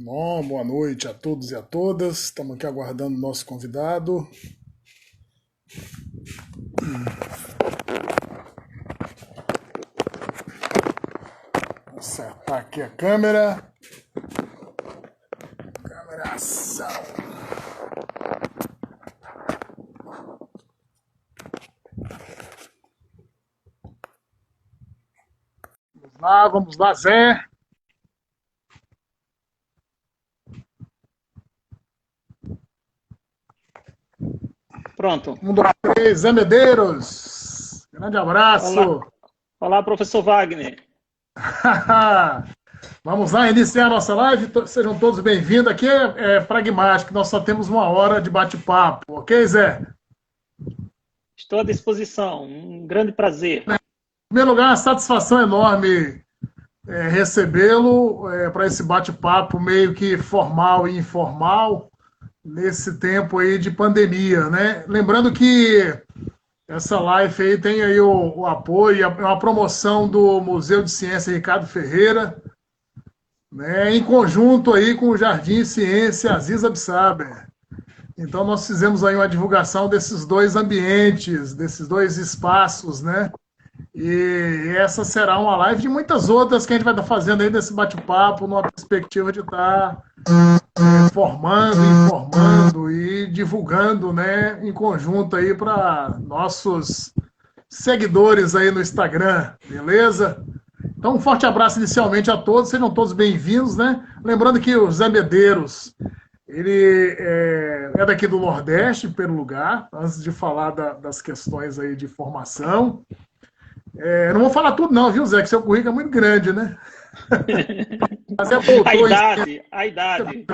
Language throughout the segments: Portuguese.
Bom, boa noite a todos e a todas. Estamos aqui aguardando o nosso convidado. Vou acertar aqui a câmera. Câmera ação. Vamos lá, Zé. Pronto. Um, dois, três, Zé Medeiros. Grande abraço. Olá, olá, professor Wagner. Vamos lá iniciar a nossa live. Sejam todos bem-vindos. Aqui é pragmático, nós só temos 1 hora de bate-papo, ok, Zé? Estou à disposição. Um grande prazer. Em primeiro lugar, uma satisfação enorme recebê-lo para esse bate-papo meio que formal e informal nesse tempo aí de pandemia, né? Lembrando que essa live aí tem aí o apoio, a promoção do Museu de Ciência Ricardo Ferreira, né? Em conjunto aí com o Jardim Ciência Aziz Absaber. Então nós fizemos aí uma divulgação desses dois ambientes, desses dois espaços, né? E essa será uma live de muitas outras que a gente vai estar fazendo aí nesse bate-papo, numa perspectiva de estar formando, informando e divulgando, né, em conjunto aí para nossos seguidores aí no Instagram, beleza? Então, um forte abraço inicialmente a todos, sejam todos bem-vindos, né? Lembrando que o Zé Medeiros, ele é daqui do Nordeste, em primeiro lugar, antes de falar das questões aí de formação. Não vou falar tudo não, viu, Zé, que seu currículo é muito grande, né? Mas A idade.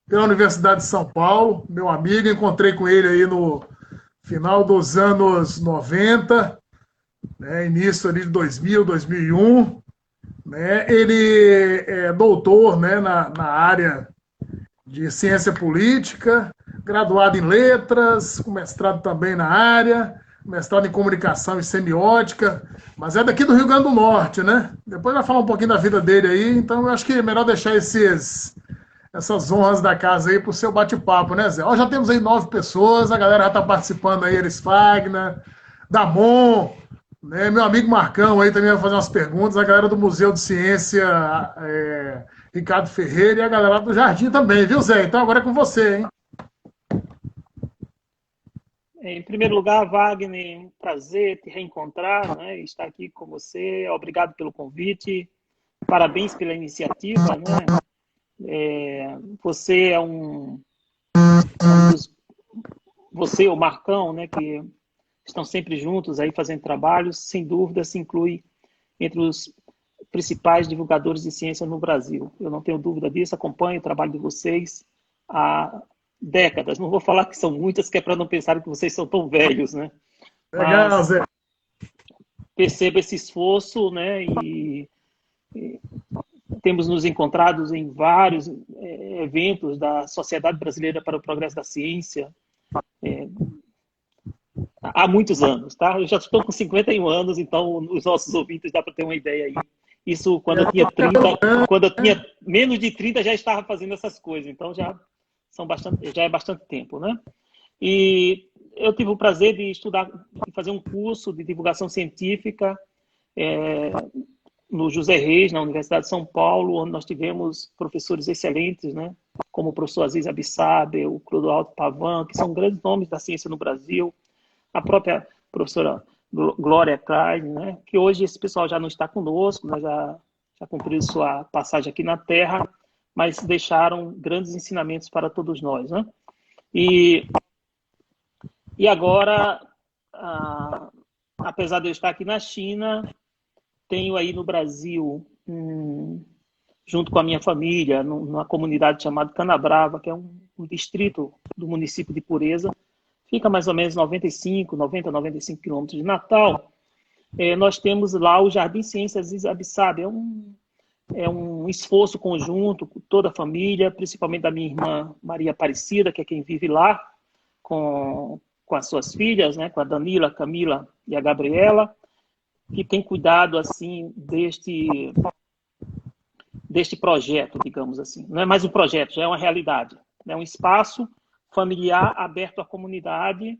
Pela Universidade de São Paulo, meu amigo, encontrei com ele aí no final dos anos 90, né, início ali de 2000, 2001. Né, ele é doutor, né, na área de ciência política, graduado em letras, com mestrado também na área, mestrado em comunicação e semiótica, mas é daqui do Rio Grande do Norte, né? Depois vai falar um pouquinho da vida dele aí, então eu acho que é melhor deixar essas honras da casa aí pro seu bate-papo, né, Zé? Ó, já temos aí 9 pessoas, a galera já tá participando aí, Elis Fagner, Damon, né? Meu amigo Marcão aí também vai fazer umas perguntas, a galera do Museu de Ciência Ricardo Ferreira e a galera do Jardim também, viu, Zé? Então agora é com você, hein? Em primeiro lugar, Wagner, um prazer te reencontrar, né? Estar aqui com você. Obrigado pelo convite. Parabéns pela iniciativa, né? Você é você, o Marcão, né? Que estão sempre juntos aí fazendo trabalhos. Sem dúvida, se inclui entre os principais divulgadores de ciência no Brasil. Eu não tenho dúvida disso. Acompanho o trabalho de vocês há décadas. Não vou falar que são muitas, que é para não pensar que vocês são tão velhos, né? Legal, Mas Zé. percebo esse esforço, né? E temos nos encontrados em vários eventos da Sociedade Brasileira para o Progresso da Ciência há muitos anos, tá? Eu já estou com 51 anos, então os nossos ouvintes dá para ter uma ideia aí. Isso quando eu tinha 30, quando eu tinha menos de 30 já estava fazendo essas coisas, então já é bastante tempo, né? E eu tive o prazer de estudar, de fazer um curso de divulgação científica no José Reis, na Universidade de São Paulo, onde nós tivemos professores excelentes, né? Como o professor Aziz Absaber, o Clodoaldo Pavan, que são grandes nomes da ciência no Brasil, a própria professora Glória Klein, né? Que hoje esse pessoal já não está conosco, né? Já cumpriu sua passagem aqui na Terra, mas deixaram grandes ensinamentos para todos nós, né? E agora, apesar de eu estar aqui na China, tenho aí no Brasil, junto com a minha família, numa comunidade chamada Canabrava, que é um distrito do município de Pureza, fica mais ou menos 95 quilômetros de Natal. Nós temos lá o Jardim Ciências Aziz Absaber, é um esforço conjunto com toda a família, principalmente da minha irmã Maria Aparecida, que é quem vive lá, com as suas filhas, né, com a Danila, a Camila e a Gabriela, que tem cuidado assim deste deste projeto, digamos assim. Não é mais um projeto, já é uma realidade. É um espaço familiar aberto à comunidade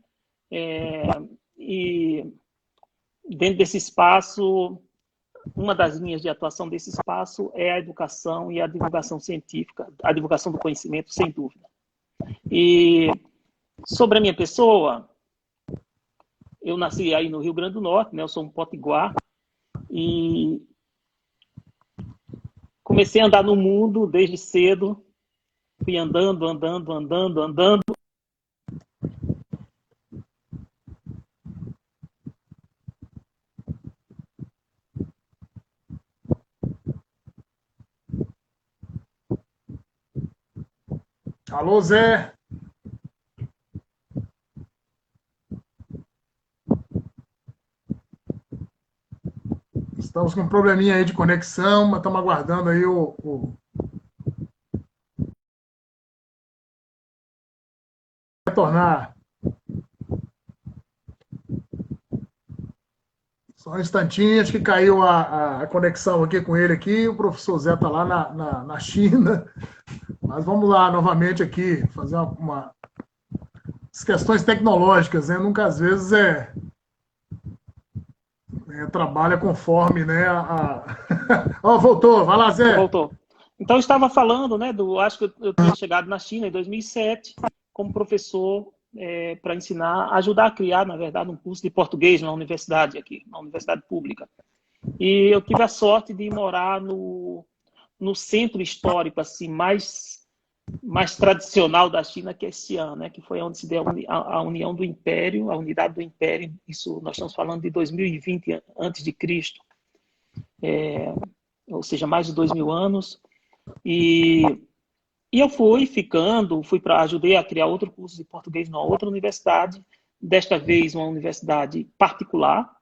e dentro desse espaço, uma das linhas de atuação desse espaço é a educação e a divulgação científica, a divulgação do conhecimento, sem dúvida. E sobre a minha pessoa, eu nasci aí no Rio Grande do Norte, né? Eu sou um potiguar, e comecei a andar no mundo desde cedo, fui andando. Alô, Zé. Estamos com um probleminha aí de conexão, mas estamos aguardando aí o retornar. Só um instantinho, acho que caiu a conexão aqui com ele aqui. O professor Zé está lá na China. Mas vamos lá novamente aqui, fazer as questões tecnológicas, né? Nunca às vezes trabalha conforme, né? Voltou, vai lá, Zé. Voltou. Então, eu estava falando, né, acho que eu tinha chegado na China em 2007 como professor para ensinar, ajudar a criar, na verdade, um curso de português na universidade aqui, na universidade pública. E eu tive a sorte de morar no centro histórico, assim, mais tradicional da China, que é Xi'an, né, que foi onde se deu a união do Império, a unidade do Império. Isso nós estamos falando de 2020 antes de Cristo, ou seja, mais de 2000 anos. E eu ajudei a criar outro curso de português numa outra universidade, desta vez uma universidade particular.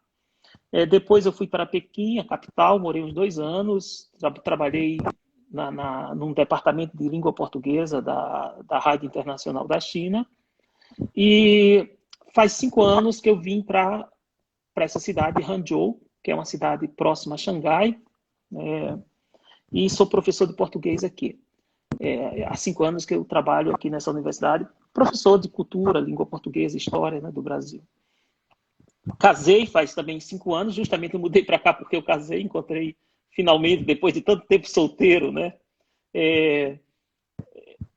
Depois eu fui para Pequim, a capital, morei uns 2 anos, trabalhei num departamento de língua portuguesa da Rádio Internacional da China. E faz 5 anos que eu vim para essa cidade, Hangzhou, que é uma cidade próxima a Xangai, e sou professor de português aqui. Há 5 anos que eu trabalho aqui nessa universidade, professor de cultura, língua portuguesa, história, né, do Brasil. Casei faz também 5 anos, justamente eu mudei para cá porque eu casei, encontrei finalmente, depois de tanto tempo solteiro, né,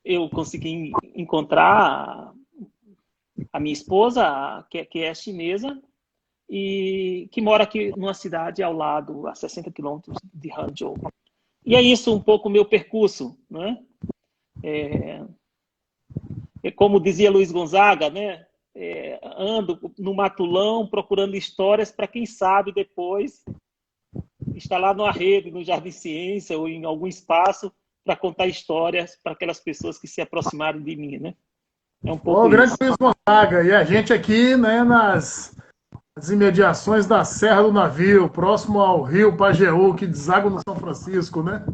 eu consegui encontrar a minha esposa, que é chinesa, e que mora aqui numa cidade ao lado, a 60 quilômetros de Hangzhou. E é isso um pouco o meu percurso, né? Como dizia Luiz Gonzaga, né? Ando no matulão procurando histórias para quem sabe depois estar lá numa rede, no Jardim Ciência ou em algum espaço para contar histórias para aquelas pessoas que se aproximarem de mim, né? É um pouco grande Luiz Gonzaga. E a gente aqui, né, nas imediações da Serra do Navio, próximo ao rio Pajeú, que deságua no São Francisco, né?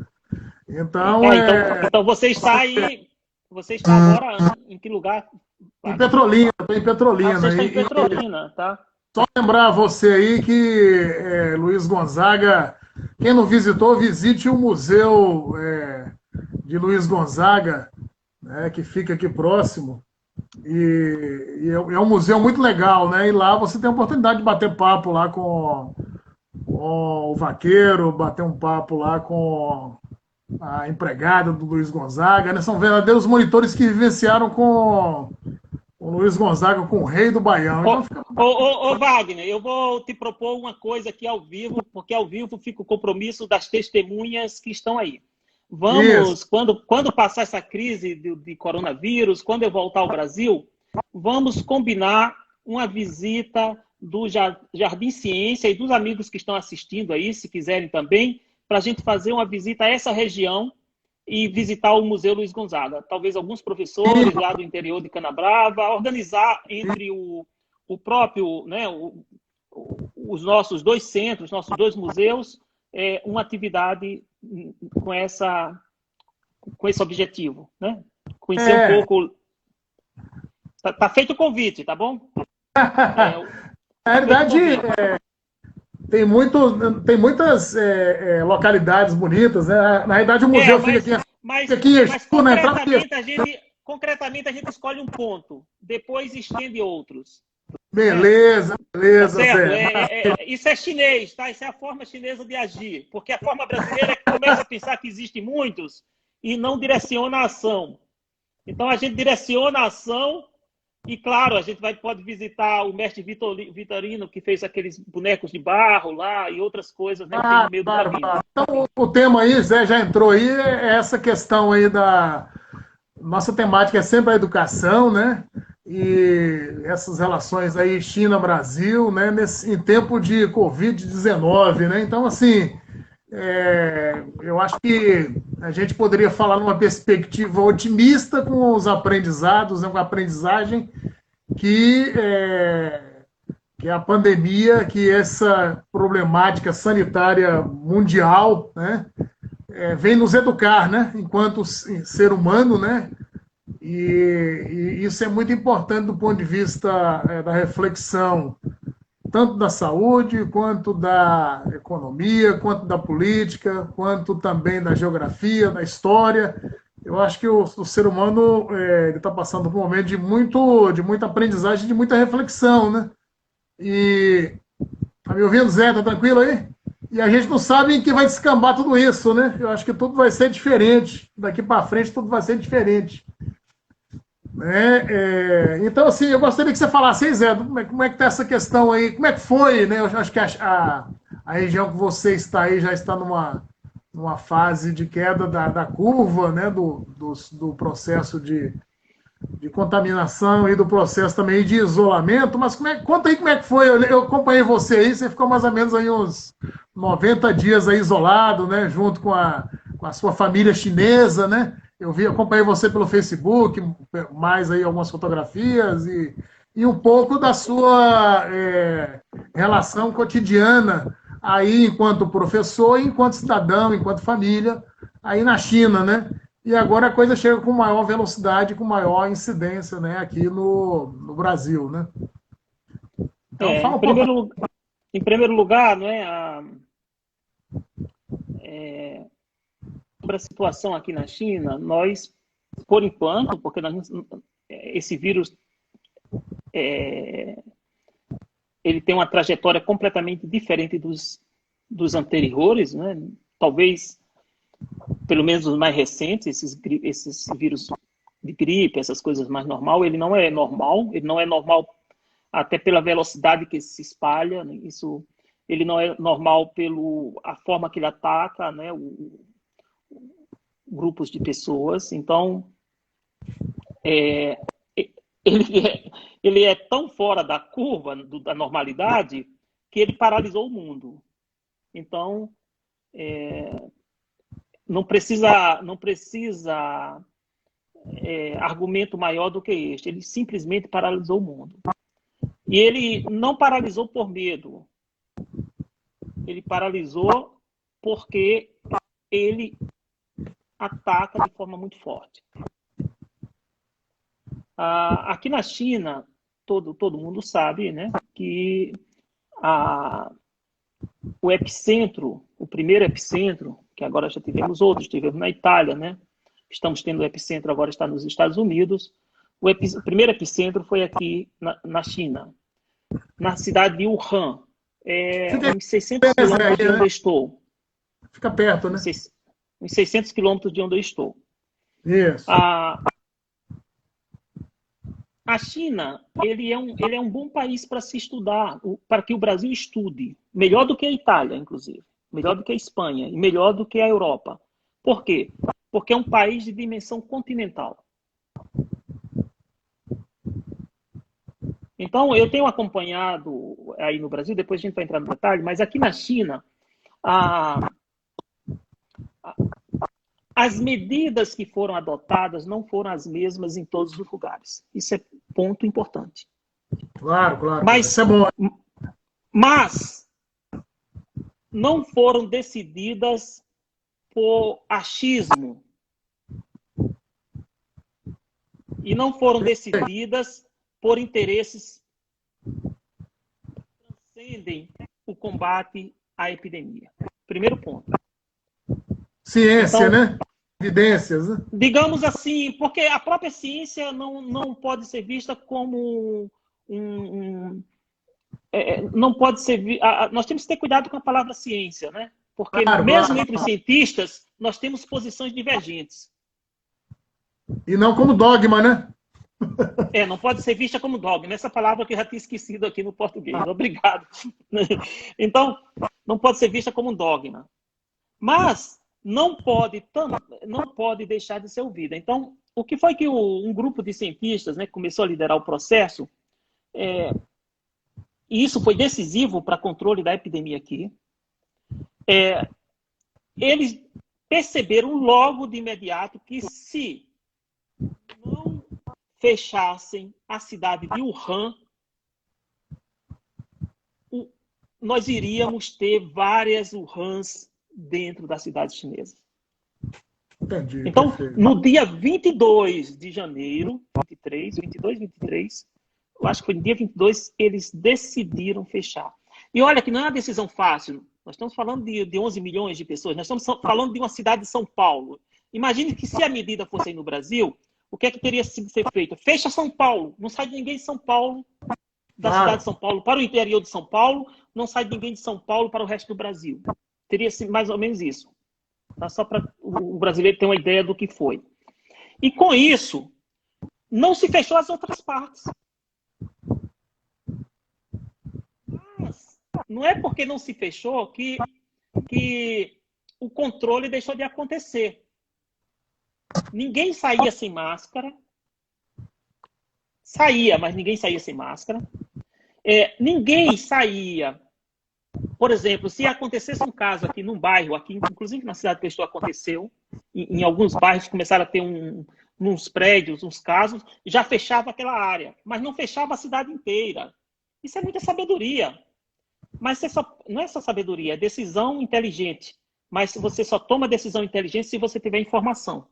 Então você está aí, você está agora em que lugar? Em Petrolina, estou em Petrolina. Você está em Petrolina, tá? Só lembrar você aí que Luiz Gonzaga, quem não visitou, visite o Museu de Luiz Gonzaga, né, que fica aqui próximo. E é um museu muito legal, né? E lá você tem a oportunidade de bater papo lá com o vaqueiro, bater um papo lá com a empregada do Luiz Gonzaga, né? São verdadeiros monitores que vivenciaram com o Luiz Gonzaga, com o rei do Baião. Ô, Wagner, eu vou te propor uma coisa aqui ao vivo, porque ao vivo fica o compromisso das testemunhas que estão aí. Vamos, quando passar essa crise de coronavírus, quando eu voltar ao Brasil, vamos combinar uma visita do Jardim Ciência e dos amigos que estão assistindo aí, se quiserem também, para a gente fazer uma visita a essa região e visitar o Museu Luiz Gonzaga. Talvez alguns professores lá do interior de Canabrava, organizar entre o próprio, né, os nossos 2 centros, nossos 2 museus, uma atividade com esse objetivo, né? Conhecer um pouco. Tá feito o convite, tá bom? Na verdade, tem muitas localidades bonitas, né? Na realidade, o museu fica aqui em mas Exu, na entrada de Exu. concretamente a gente escolhe um ponto, depois estende outros. Beleza, Tá beleza, certo? Zé. Isso é chinês, tá? Isso é a forma chinesa de agir. Porque a forma brasileira é que começa a pensar que existem muitos e não direciona a ação. Então a gente direciona a ação e, claro, a gente pode visitar o mestre Vitorino, que fez aqueles bonecos de barro lá e outras coisas, né, que tem no meio do caminho. Claro. Então, o tema aí, Zé já entrou aí, é essa questão aí da. Nossa temática é sempre a educação, né? E essas relações aí China-Brasil, né? Em tempo de Covid-19, né? Então, assim, eu acho que a gente poderia falar numa perspectiva otimista com os aprendizados, né? Com a aprendizagem que que a pandemia, que essa problemática sanitária mundial, né, vem nos educar, né, enquanto ser humano, né, e isso é muito importante do ponto de vista da reflexão, tanto da saúde, quanto da economia, quanto da política, quanto também da geografia, da história. Eu acho que o ser humano está passando por um momento de muita aprendizagem, de muita reflexão, né? E tá me ouvindo, Zé? Tá tranquilo aí? E a gente não sabe em que vai descambar tudo isso, né? Eu acho que tudo vai ser diferente. Daqui para frente, tudo vai ser diferente. Né? Então, assim, eu gostaria que você falasse aí, Zé, como é que tá essa questão aí? Como é que foi, né? Eu acho que a região que você está aí já está numa fase de queda da curva, né? Do processo de contaminação e do processo também de isolamento, mas conta aí como é que foi. Eu acompanhei você aí, você ficou mais ou menos aí uns 90 dias aí isolado, né, junto com a sua família chinesa, né? Acompanhei você pelo Facebook, mais aí algumas fotografias e um pouco da sua relação cotidiana aí enquanto professor, enquanto cidadão, enquanto família, aí na China, né? E agora a coisa chega com maior velocidade, com maior incidência, né, aqui no Brasil, né? Então fala um pouco. Em primeiro lugar, né, sobre a situação aqui na China, nós, por enquanto, porque esse vírus ele tem uma trajetória completamente diferente dos anteriores, né? Talvez, pelo menos os mais recentes, esses vírus de gripe, essas coisas mais normal, ele não é normal até pela velocidade que se espalha, né? Ele não é normal a forma que ele ataca, né? Grupos de pessoas. Então, ele é tão fora da curva da normalidade que ele paralisou o mundo. Então, não precisa argumento maior do que este. Ele simplesmente paralisou o mundo. E ele não paralisou por medo. Ele paralisou porque ele ataca de forma muito forte. Aqui na China, todo mundo sabe, né, que o primeiro epicentro, que agora já tivemos outros, tivemos na Itália, né? Estamos tendo o epicentro, agora está nos Estados Unidos. O primeiro epicentro foi aqui na China, na cidade de Wuhan, uns 600 quilômetros de onde eu estou. Fica perto, né? Uns 600 quilômetros de onde eu estou. Isso. A China, ele é um bom país para se estudar, para que o Brasil estude. Melhor do que a Itália, inclusive. Melhor do que a Espanha e melhor do que a Europa. Por quê? Porque é um país de dimensão continental. Então, eu tenho acompanhado aí no Brasil, depois a gente vai entrar no detalhe, mas aqui na China, as medidas que foram adotadas não foram as mesmas em todos os lugares. Isso é ponto importante. Claro, claro. Mas, isso é bom. Mas não foram decididas por achismo. E não foram decididas por interesses que transcendem o combate à epidemia. Primeiro ponto. Ciência, Então, né? Evidências, né? digamos assim, porque a própria ciência não pode ser vista como não pode ser. Nós temos que ter cuidado com a palavra ciência, né? Porque Claro, mesmo claro. entre os cientistas, nós temos posições divergentes. E não como dogma, né? Não pode ser vista como dogma. Essa palavra que eu já tinha esquecido aqui no português. Obrigado. Então, não pode ser vista como um dogma. Mas não pode deixar de ser ouvida. Então, o que foi que um grupo de cientistas, né, começou a liderar o processo, e isso foi decisivo para controle da epidemia aqui, eles perceberam logo de imediato que se não fechassem a cidade de Wuhan, nós iríamos ter várias Wuhans dentro da cidade chinesa. Entendi. Então, Perfeito. no dia 22 de janeiro, 23, eu acho que foi no dia 22, eles decidiram fechar. E olha que não é uma decisão fácil. Nós estamos falando de 11 milhões de pessoas. Nós estamos falando de uma cidade de São Paulo. Imagine que se a medida fosse aí no Brasil, o que é que teria sido feito? Fecha São Paulo. Não sai ninguém de São Paulo, da cidade de São Paulo para o interior de São Paulo. Não sai ninguém de São Paulo para o resto do Brasil. Teria sido mais ou menos isso. Tá? Só para o brasileiro ter uma ideia do que foi. E com isso, não se fechou as outras partes. Mas não é porque não se fechou que o controle deixou de acontecer. Ninguém saía sem máscara. Saía, mas ninguém saía sem máscara. Ninguém saía. Por exemplo, se acontecesse um caso aqui num bairro, aqui, inclusive na cidade que eu estou, aconteceu, em alguns bairros começaram a ter uns prédios, uns casos, já fechava aquela área, mas não fechava a cidade inteira. Isso é muita sabedoria. Mas não é só sabedoria, é decisão inteligente. Mas você só toma decisão inteligente se você tiver informação.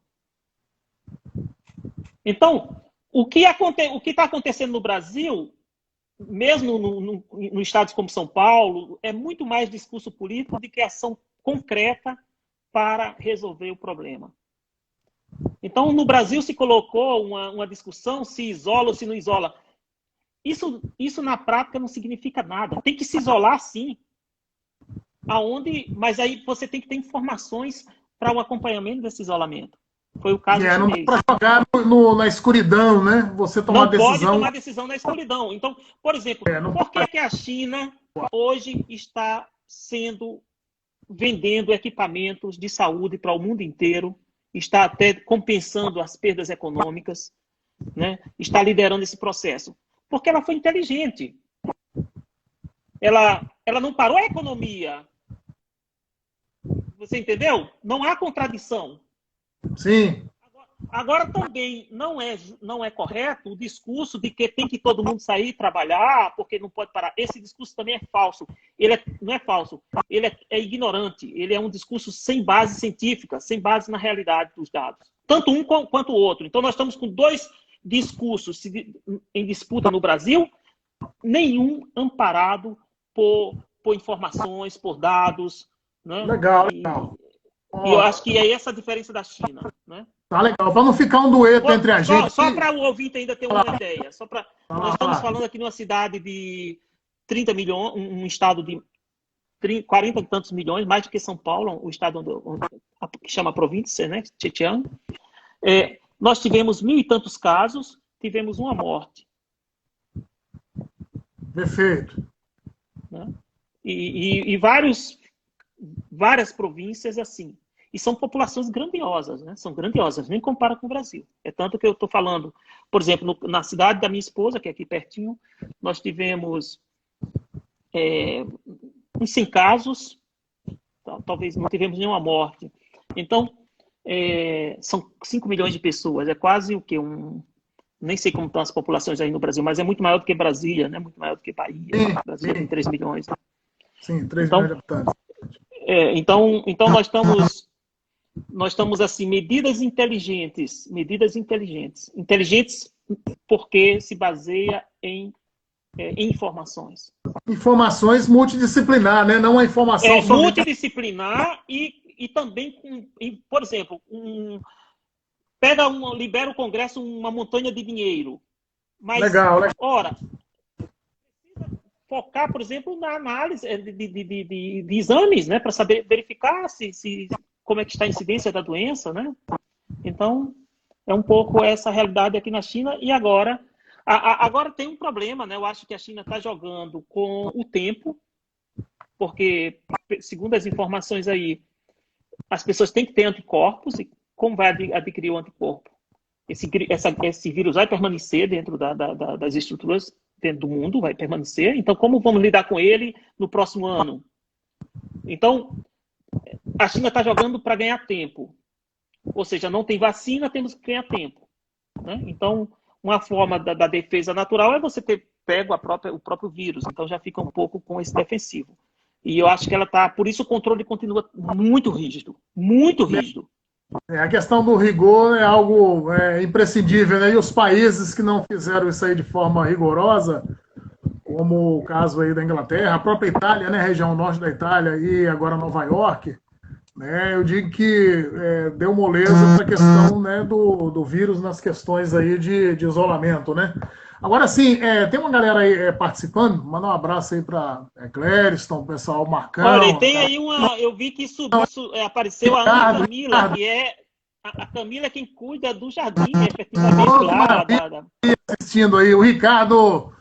Então, o que está acontecendo no Brasil, mesmo no estados como São Paulo, é muito mais discurso político do que ação concreta para resolver o problema. Então, no Brasil se colocou uma discussão se isola ou se não isola. Isso na prática não significa nada. Tem que se isolar, sim. Mas aí você tem que ter informações para o acompanhamento desse isolamento. Foi o caso Não chinês. dá para jogar na escuridão, né? Você tomar decisão. Não pode tomar decisão na escuridão. Então, por exemplo, por que a China hoje está vendendo equipamentos de saúde para o mundo inteiro, está até compensando as perdas econômicas, né? Está liderando esse processo? Porque ela foi inteligente. Ela não parou a economia. Você entendeu? Não há contradição. Sim. Agora também não é correto o discurso de que tem que todo mundo sair e trabalhar porque não pode parar. Esse discurso também é falso. Não é falso, ele é ignorante. Ele é um discurso sem base científica, sem base na realidade dos dados. Tanto um quanto o outro. Então nós estamos com dois discursos em disputa no Brasil, nenhum amparado por informações, por dados. Né? Legal. E eu acho que é essa a diferença da China. Né? Tá legal. Para não ficar um dueto entre a gente. Só para o ouvinte ainda ter uma ideia. Nós estamos falando aqui numa cidade de 30 milhões, um estado de 40 e tantos milhões, mais do que São Paulo, o estado que chama província, né? Zhejiang. Nós tivemos 1.000 e tantos casos, tivemos uma morte. Perfeito. Né? E várias províncias assim. E são populações grandiosas, né? São grandiosas, nem compara com o Brasil. É tanto que eu estou falando, por exemplo, na cidade da minha esposa, que é aqui pertinho, nós tivemos uns 100 casos, talvez não tivemos nenhuma morte. Então, são 5 milhões de pessoas, é quase o quê? Nem sei como estão as populações aí no Brasil, mas é muito maior do que Brasília, né? Muito maior do que Bahia. Brasília tem 3 milhões. Sim, 3 milhões de habitantes. Então nós estamos assim, medidas inteligentes porque se baseia em em informações. Informações multidisciplinar, né? Não a informação multidisciplinar e também, por exemplo, libera o Congresso uma montanha de dinheiro. Mas, legal. ora, precisa focar, por exemplo, na análise de exames, né? Para saber verificar como é que está a incidência da doença, né? Então, é um pouco essa realidade aqui na China. E agora tem um problema, né? Eu acho que a China está jogando com o tempo, porque, segundo as informações aí, as pessoas têm que ter anticorpos. E como vai adquirir o anticorpo? Esse vírus vai permanecer dentro das estruturas, dentro do mundo, vai permanecer. Então, como vamos lidar com ele no próximo ano? Então, a China está jogando para ganhar tempo. Ou seja, não tem vacina, temos que ganhar tempo, né? Então, uma forma da defesa natural é você ter pego o próprio vírus. Então, já fica um pouco com esse defensivo. E eu acho que ela está... Por isso, o controle continua muito rígido. Muito rígido. A questão do rigor é algo imprescindível, né? E os países que não fizeram isso aí de forma rigorosa, como o caso aí da Inglaterra, a própria Itália, né? Região norte da Itália e agora Nova York, né? Eu digo que deu moleza para a questão, né, do vírus nas questões aí de isolamento, né? Agora sim, tem uma galera aí participando, mandar um abraço aí para Clériston, o pessoal Marcão. Olha, e tem aí eu vi que apareceu a Ana Camila, que é a Camila quem cuida do jardim, efetivamente, lá. Assistindo aí, o Ricardo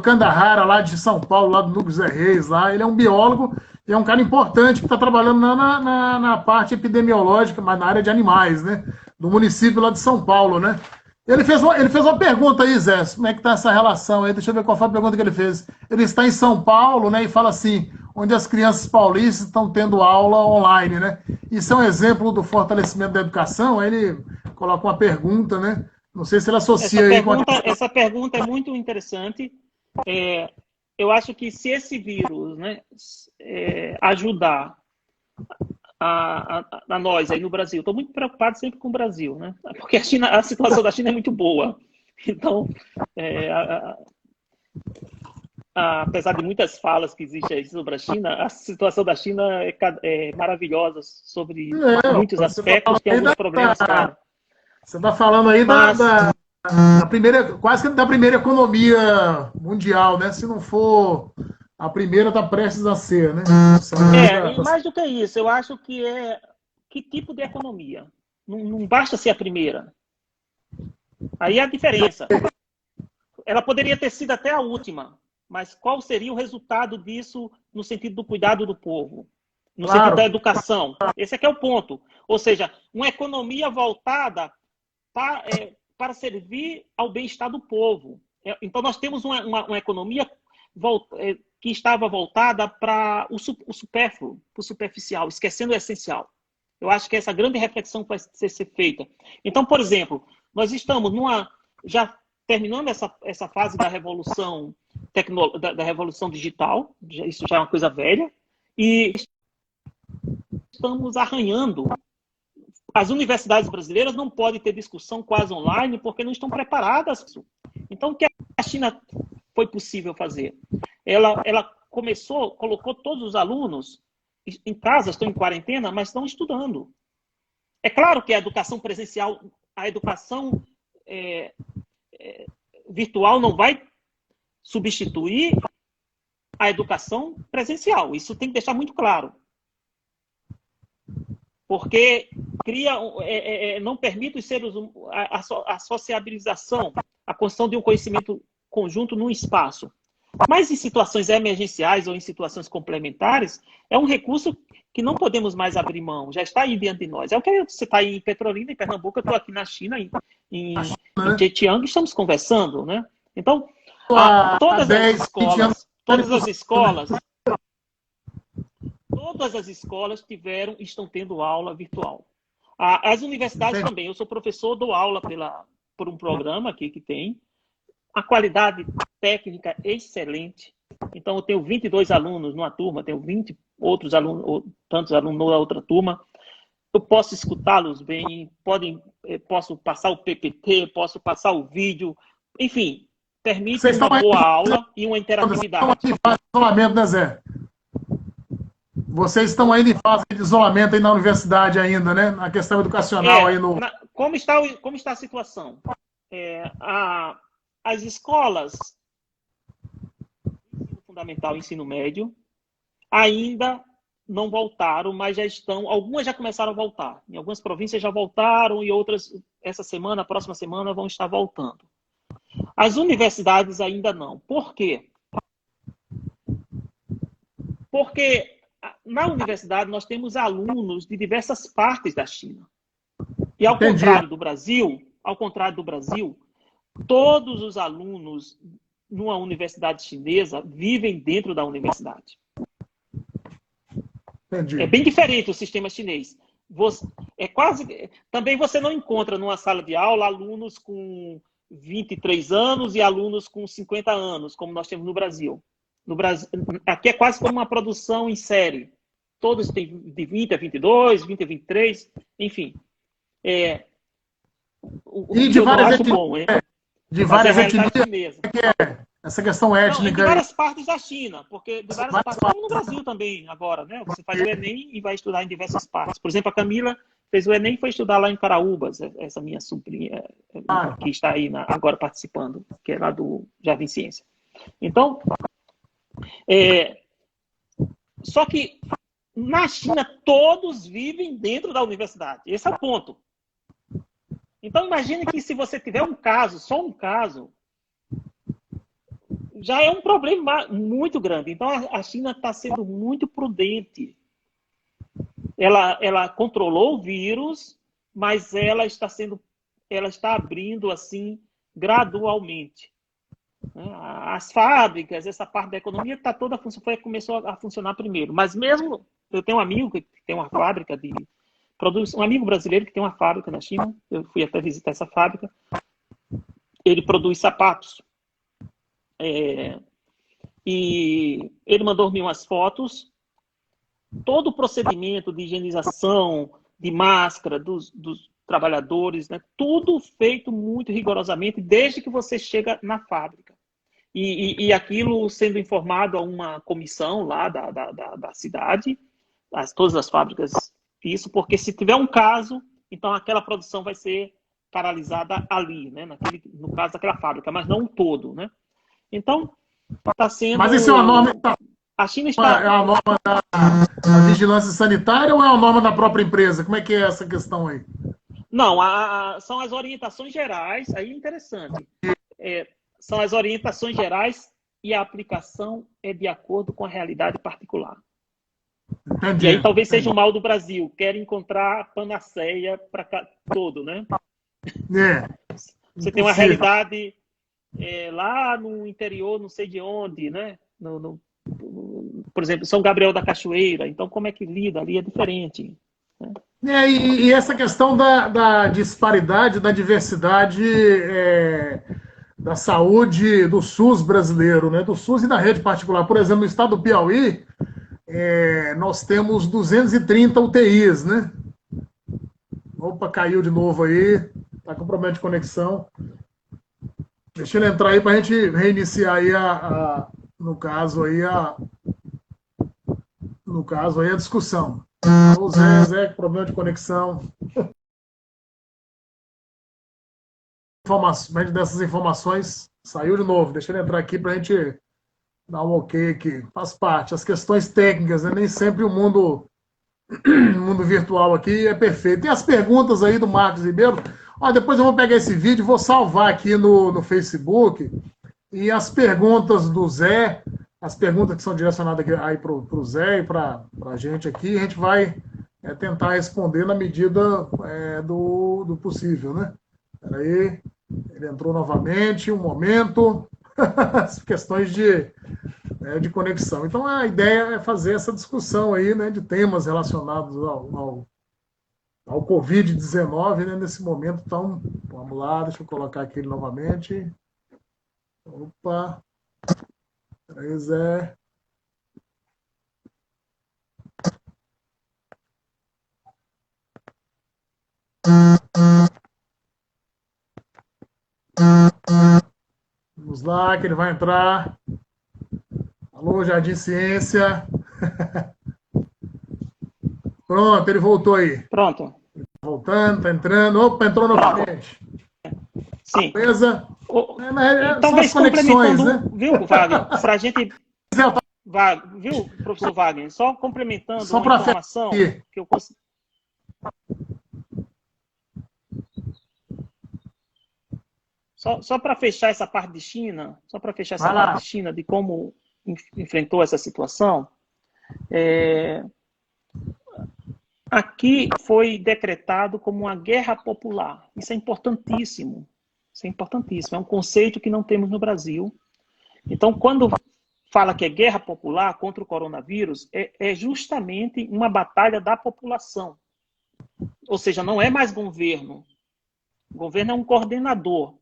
Candarrara, lá de São Paulo, lá do Núcleo Zé Reis, lá, ele é um biólogo e é um cara importante que está trabalhando na parte epidemiológica, mas na área de animais, né? Do município lá de São Paulo, né? Ele fez uma pergunta aí, Zé, como é que está essa relação aí? Deixa eu ver qual foi a pergunta que ele fez. Ele está em São Paulo, né, e fala assim, onde as crianças paulistas estão tendo aula online, né? Isso é um exemplo do fortalecimento da educação? Aí ele coloca uma pergunta, né? Não sei se ele associa essa pergunta é muito interessante. Eu acho que se esse vírus, né, ajudar a nós aí no Brasil. Estou muito preocupado sempre com o Brasil, né? Porque a situação da China é muito boa. Então, apesar de muitas falas que existem aí sobre a China, a situação da China é maravilhosa sobre muitos aspectos, tem alguns problemas, claro. Você está falando aí da primeira, quase que da primeira economia mundial, né? Se não for a primeira, está prestes a ser, né? E mais do que isso, eu acho que que tipo de economia? Não basta ser a primeira. Aí é a diferença. Ela poderia ter sido até a última, mas qual seria o resultado disso no sentido do cuidado do povo? No sentido da educação? Esse é que é o ponto. Ou seja, uma economia voltada para servir ao bem-estar do povo. Então, nós temos uma economia que estava voltada para o supérfluo, para o superficial, esquecendo o essencial. Eu acho que essa grande reflexão vai ser feita. Então, por exemplo, nós estamos já terminando essa fase da revolução da revolução digital, isso já é uma coisa velha, e estamos arranhando. As universidades brasileiras não podem ter discussão quase online porque não estão preparadas. Então, o que a China foi possível fazer? Ela colocou todos os alunos em casa, estão em quarentena, mas estão estudando. É claro que a educação presencial, a educação virtual não vai substituir a educação presencial. Isso tem que deixar muito claro. Porque não permite os seres a sociabilização, a construção de um conhecimento conjunto num espaço. Mas em situações emergenciais ou em situações complementares, é um recurso que não podemos mais abrir mão, já está aí diante de nós. É o que você está aí em Petrolina, em Pernambuco, eu estou aqui na China, em Zhejiang, estamos conversando, né? Então, todas as escolas estão tendo aula virtual. As universidades também. Eu sou professor, dou aula por um programa aqui que tem. A qualidade técnica é excelente. Então, eu tenho 22 alunos numa turma, tenho 20 outros alunos, ou tantos alunos na outra turma. Eu posso escutá-los bem, posso passar o PPT, posso passar o vídeo. Enfim, permite Vocês uma estão aí, boa aula e uma estão interatividade. aqui em fase de isolamento, né, Zé? Vocês estão ainda em fase de isolamento aí na universidade ainda, né? Na questão educacional aí no... Como está a situação? As escolas, ensino fundamental e ensino médio, ainda não voltaram, mas já estão, algumas já começaram a voltar. Em algumas províncias já voltaram e outras, essa semana, próxima semana, vão estar voltando. As universidades ainda não. Por quê? Porque na universidade nós temos alunos de diversas partes da China. E ao contrário do Brasil, todos os alunos numa universidade chinesa vivem dentro da universidade. Entendi. É bem diferente o sistema chinês. Também você não encontra numa sala de aula alunos com 23 anos e alunos com 50 anos, como nós temos no Brasil. Aqui é quase como uma produção em série. Todos têm de 20 a 22, 20 a 23, enfim. E de várias etnias. Bom, de várias etnias. Essa questão étnica. Não, de várias partes da China, porque de várias partes, como no Brasil também, agora, né? Você faz o Enem e vai estudar em diversas partes. Por exemplo, a Camila fez o Enem e foi estudar lá em Caraúbas, essa minha sobrinha que está aí agora participando, que é lá do Jardim Ciência. Então, só que na China todos vivem dentro da universidade. Esse é o ponto. Então, imagine que se você tiver um caso, só um caso, já é um problema muito grande. Então, a China está sendo muito prudente. Ela controlou o vírus, mas ela está abrindo assim gradualmente. As fábricas, essa parte da economia está toda começou a funcionar primeiro. Mas mesmo eu tenho um amigo que tem uma fábrica um amigo brasileiro que tem uma fábrica na China. Eu fui até visitar essa fábrica. Ele produz sapatos. E ele mandou-me umas fotos. Todo o procedimento de higienização, de máscara dos trabalhadores, né? Tudo feito muito rigorosamente desde que você chega na fábrica. E aquilo sendo informado a uma comissão lá da cidade, todas as fábricas, isso, porque se tiver um caso, então aquela produção vai ser paralisada ali, né? No caso daquela fábrica, mas não um todo, né? Então, está sendo... Mas isso é uma norma... A China está... É uma norma da vigilância sanitária ou é uma norma da própria empresa? Como é que é essa questão aí? Não, são as orientações gerais, aí é interessante. São as orientações gerais e a aplicação é de acordo com a realidade particular. Entendi. E aí talvez seja o mal do Brasil, quer encontrar a panaceia para todo, né? Você tem uma realidade lá no interior, não sei de onde, né? Por exemplo, São Gabriel da Cachoeira. Então, como é que lida ali é diferente. Né? E essa questão da disparidade, da diversidade da saúde do SUS brasileiro, né? Do SUS e da rede particular. Por exemplo, no estado do Piauí, nós temos 230 UTIs, né? Opa, caiu de novo aí. Tá com problema de conexão. Deixa ele entrar aí para a gente reiniciar aí no caso aí a discussão. O Zé, problema de conexão. Dessas informações, saiu de novo. Deixa ele entrar aqui para a gente dar um ok aqui. Faz parte. As questões técnicas, né? Nem sempre o mundo virtual aqui é perfeito. Tem as perguntas aí do Marcos Ribeiro. Depois eu vou pegar esse vídeo, vou salvar aqui no Facebook. E as perguntas do Zé, as perguntas que são direcionadas aí para o Zé e para a gente aqui, a gente vai tentar responder na medida do possível, né? Peraí, ele entrou novamente, um momento. As questões de conexão. Então, a ideia é fazer essa discussão aí, né, de temas relacionados ao Covid-19, né, nesse momento. Então, vamos lá, deixa eu colocar aqui ele novamente. Opa! Peraí, Zé. Vamos Vamos lá, que ele vai entrar. Alô, Jardim Ciência. Pronto, ele voltou aí. Pronto. Voltando, tá entrando. Opa, entrou novamente. Sim. Beleza? Talvez complementando, né? Viu, Wagner? Para a gente... Viu, professor Wagner? Só complementando só uma informação que eu consigo... Só para fechar essa parte de China, de como enfrentou essa situação, aqui foi decretado como uma guerra popular. Isso é importantíssimo. É um conceito que não temos no Brasil. Então, quando fala que é guerra popular contra o coronavírus, é justamente uma batalha da população. Ou seja, não é mais governo. O governo é um coordenador.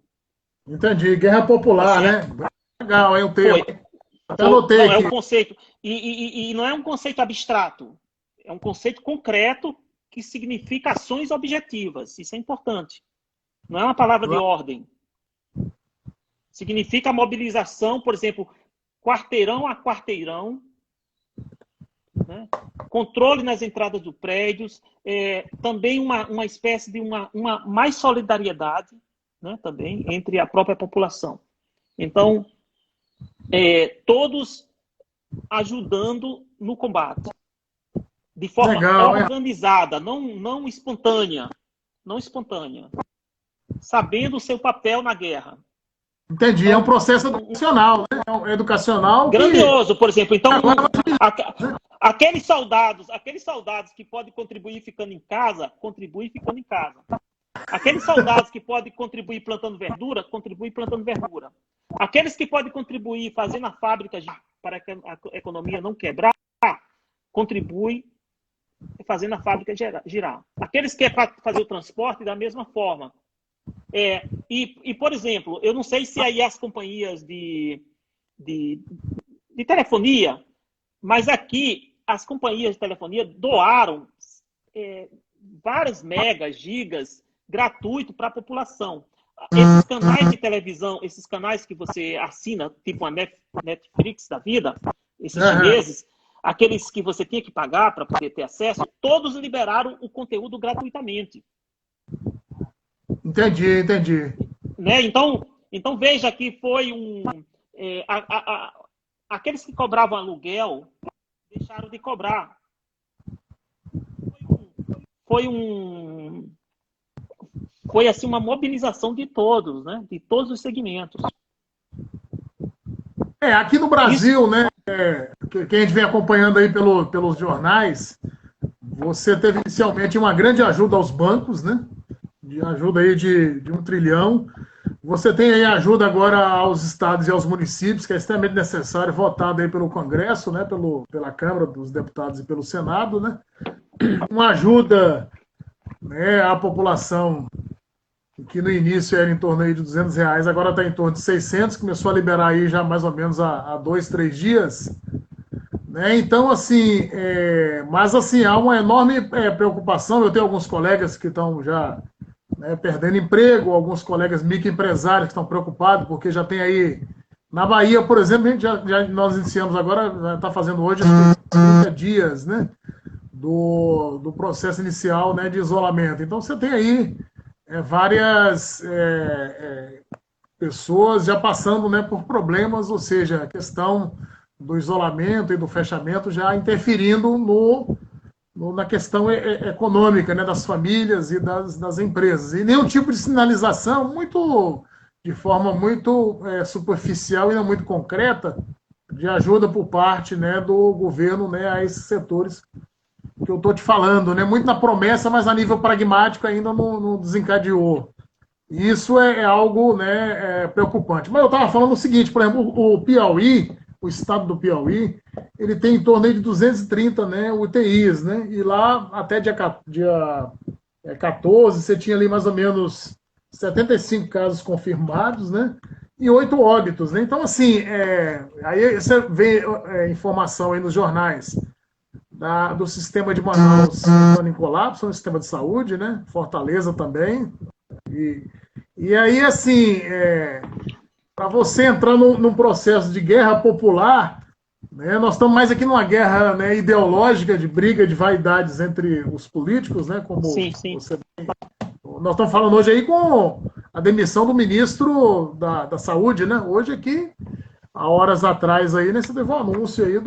Entendi. Guerra popular, né? Legal, é o termo. Até anotei aqui. É um conceito. E não é um conceito abstrato. É um conceito concreto que significa ações objetivas. Isso é importante. Não é uma palavra de ordem. Significa mobilização, por exemplo, quarteirão a quarteirão, né? Controle nas entradas dos prédios, também uma espécie de uma mais solidariedade, né, também entre a própria população. Então, todos ajudando no combate, de forma organizada, não espontânea, sabendo o seu papel na guerra. Entendi, então, é um processo educacional, né? É educacional grandioso, por exemplo. Então, aqueles soldados que podem contribuir ficando em casa, contribuem ficando em casa. Aqueles soldados que podem contribuir plantando verdura, contribuem plantando verdura. Aqueles que podem contribuir fazendo a fábrica para que a economia não quebrar, contribuem fazendo a fábrica girar. Aqueles que querem fazer o transporte, da mesma forma. Por exemplo, eu não sei se aí as companhias de telefonia, mas aqui as companhias de telefonia doaram vários megas, gigas, gratuito para a população. Esses canais de televisão, esses canais que você assina, tipo a Netflix da vida, esses chineses, aqueles que você tinha que pagar para poder ter acesso, todos liberaram o conteúdo gratuitamente. Entendi. Né? Então veja que foi aqueles que cobravam aluguel deixaram de cobrar. Foi assim uma mobilização de todos, né? De todos os segmentos. Aqui no Brasil, né? Quem a gente vem acompanhando aí pelos jornais, você teve inicialmente uma grande ajuda aos bancos, né? De ajuda aí de 1 trilhão. Você tem aí ajuda agora aos estados e aos municípios, que é extremamente necessário, votado aí pelo Congresso, né? Pela Câmara dos Deputados e pelo Senado, né? Uma ajuda, né, à população que no início era em torno aí de R$200, agora está em torno de 600, começou a liberar aí já mais ou menos há 2, 3 dias. Né? Então, assim, mas assim, há uma enorme preocupação. Eu tenho alguns colegas que estão já perdendo emprego, alguns colegas microempresários que estão preocupados, porque já tem aí, na Bahia, por exemplo, a gente nós iniciamos agora, já está fazendo hoje 30 dias, né, do processo inicial, né, de isolamento. Então, você tem aí várias pessoas já passando, né, por problemas, ou seja, a questão do isolamento e do fechamento já interferindo na questão econômica, né, das famílias e das empresas. E nenhum tipo de sinalização, de forma muito superficial e não muito concreta, de ajuda por parte, né, do governo, né, a esses setores que eu estou te falando, né, muito na promessa, mas a nível pragmático ainda não desencadeou. E isso é algo, né, preocupante. Mas eu estava falando o seguinte, por exemplo, o Piauí, o estado do Piauí, ele tem em torno de 230, né, UTIs, né, e lá até dia 14 você tinha ali mais ou menos 75 casos confirmados, né, e 8 óbitos, né. Então, assim, aí você vê informação aí nos jornais do sistema de Manaus entrando em colapso, no sistema de saúde, né, Fortaleza também, e aí, assim, para você entrar num processo de guerra popular, né, nós estamos mais aqui numa guerra, né, ideológica, de briga de vaidades entre os políticos, né, como Sim, sim. você... Nós estamos falando hoje aí com a demissão do ministro da Saúde, né? Hoje aqui, há horas atrás aí, né, você teve um anúncio aí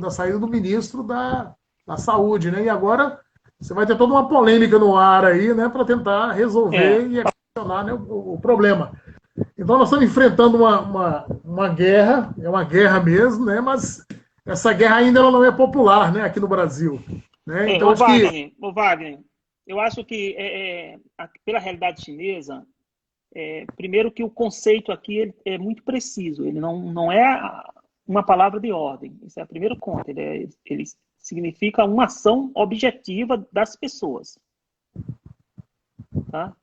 da saída do ministro da Saúde, né? E agora você vai ter toda uma polêmica no ar aí, né, para tentar resolver e equacionar, né, o problema. Então nós estamos enfrentando uma guerra, é uma guerra mesmo, né? Mas essa guerra ainda ela não é popular, né, aqui no Brasil. Né? Então, acho que... Wagner, eu acho que pela realidade chinesa, primeiro que o conceito aqui é muito preciso, ele não é uma palavra de ordem, esse é o primeiro ponto, ele significa uma ação objetiva das pessoas. Tá?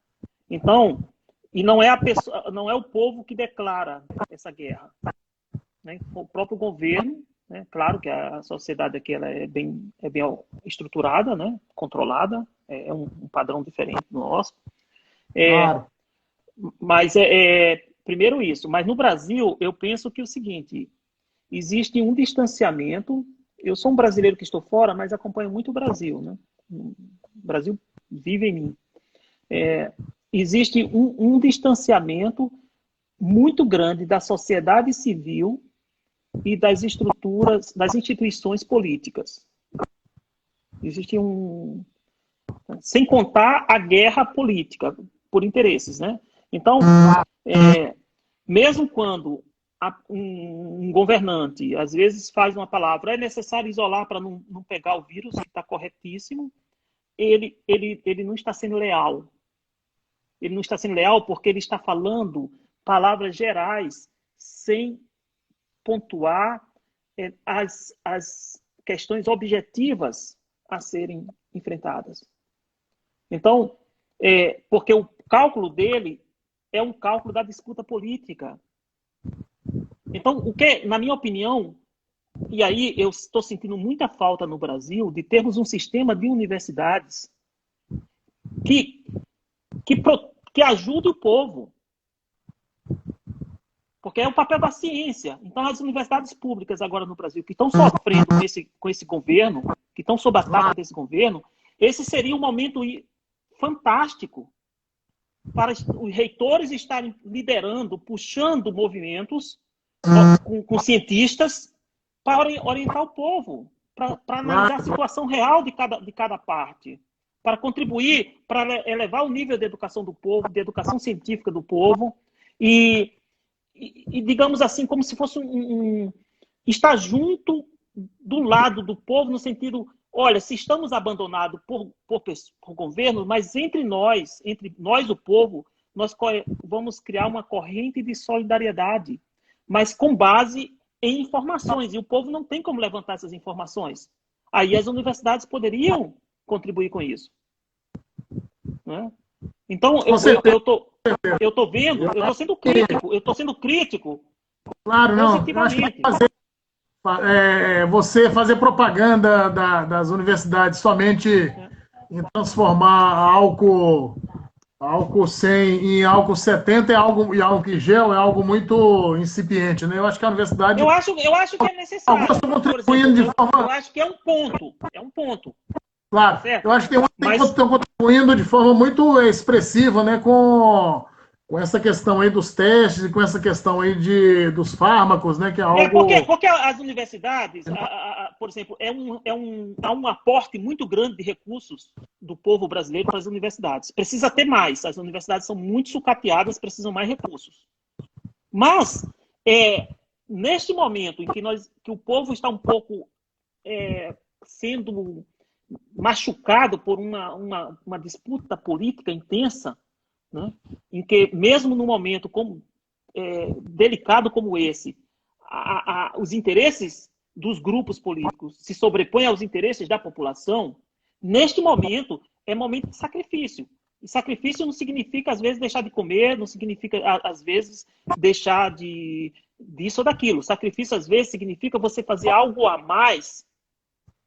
Então, e não é o povo que declara essa guerra. Né? O próprio governo, né? Claro que a sociedade aqui ela é bem estruturada, né? Controlada, é um padrão diferente do nosso. Claro. Mas primeiro isso. Mas no Brasil, eu penso que é o seguinte, existe um distanciamento. Eu sou um brasileiro que estou fora, mas acompanho muito o Brasil. Né? O Brasil vive em mim. Existe um distanciamento muito grande da sociedade civil e das estruturas, das instituições políticas. Existe sem contar a guerra política por interesses, né? Então, mesmo quando um governante às vezes faz uma palavra, é necessário isolar para não pegar o vírus, que está corretíssimo, ele não está sendo leal. Ele não está sendo leal porque ele está falando palavras gerais sem pontuar as questões objetivas a serem enfrentadas. Então, porque o cálculo dele é um cálculo da disputa política. Então, na minha opinião, e aí eu estou sentindo muita falta no Brasil de termos um sistema de universidades que ajude o povo. Porque é o papel da ciência. Então, as universidades públicas agora no Brasil, que estão sofrendo com esse governo, que estão sob ataque desse governo, esse seria um momento fantástico para os reitores estarem liderando, puxando movimentos com cientistas para orientar o povo, para analisar a situação real de cada parte, para contribuir, para elevar o nível de educação do povo, de educação científica do povo, e digamos assim, como se fosse estar junto do lado do povo, no sentido, olha, se estamos abandonados por governo, mas entre nós o povo, nós vamos criar uma corrente de solidariedade, mas com base em informações, e o povo não tem como levantar essas informações. Aí as universidades poderiam contribuir com isso. Né? Então, eu estou vendo, eu estou sendo crítico. Claro, não. Eu acho que você fazer propaganda das universidades somente em transformar álcool 100 em álcool 70 e álcool em gel é algo muito incipiente, né? Eu acho que a universidade... Eu acho que é necessário. Eu acho que é um ponto. Claro, tá, eu acho que estão contribuindo de forma muito expressiva, né, com essa questão aí dos testes e com essa questão aí dos fármacos, né, que é algo... Porque as universidades, por exemplo, há um aporte muito grande de recursos do povo brasileiro para as universidades. Precisa ter mais. As universidades são muito sucateadas, precisam mais recursos. Mas, neste momento em que o povo está um pouco sendo machucado por uma disputa política intensa, né? Em que, mesmo num momento delicado como esse, os interesses dos grupos políticos se sobrepõem aos interesses da população, neste momento é momento de sacrifício. E sacrifício não significa, às vezes, deixar de comer, não significa, às vezes, deixar disso ou daquilo. Sacrifício, às vezes, significa você fazer algo a mais.